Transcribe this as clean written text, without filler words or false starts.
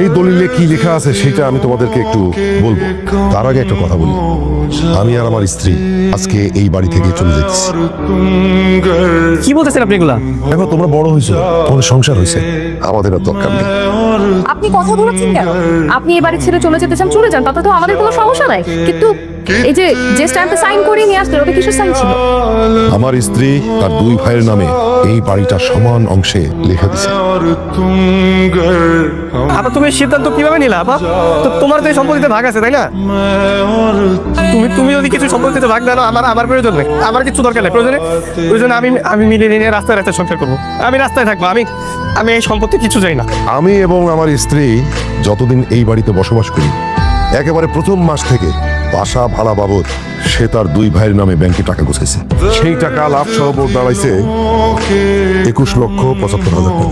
এই দলিলে কি লেখা আছে সেটা আমি তোমাদেরকে একটু বলবো। তার আগে একটা কথা বলি, আমি আর আমার স্ত্রী আজকে এই বাড়ি থেকে চলে যেতেছি। কি বলতেছেন আপনি এগুলা? দেখো, তোমরা বড় হয়েছো, তোমাদের সংসার হয়েছে, আমাদের আর দরকার নেই। আপনি কথা বলেছেন কেন? আপনি এই বাড়ি ছেড়ে চলে যেতে চান, চলে যান, তাতে তো আমাদের কোনো সমস্যা নাই। কিন্তু এই যে স্ট্যাম্পে সাইন করে নিয়ে আসলেন, ওটা কিসের সাইন ছিল? আমার স্ত্রী তার দুই ভাইয়ের নামে এই বাড়িটা সমান অংশে লিখে দিছে। আপা, তুমি সিদ্ধান্ত কিভাবে নিলা আপা? তো তোমার তো এই সম্পত্তিতে ভাগ আছে, তাই না? তুমি যদি কিছু সম্পত্তিতে ভাগ দাও, আমার প্রয়োজন নেই, আমার কিছু দরকার নেই। প্রয়োজনে আমি মিলিয়ে নিয়ে রাস্তায় রাস্তায় সংসার করবো, আমি রাস্তায় থাকবো, আমি এই সম্পত্তি কিছু চাই না। আমি এবং আমার স্ত্রী যতদিন এই বাড়িতে বসবাস করি, একেবারে প্রথম মাস থেকে বাসা ভাড়া বাবদ সে তার দুই ভাইয়ের নামে ব্যাংকে টাকা গুছাইছে। সেই টাকা লাভ সহ বোধ দাঁড়াইছে 21,75,000 টাকা।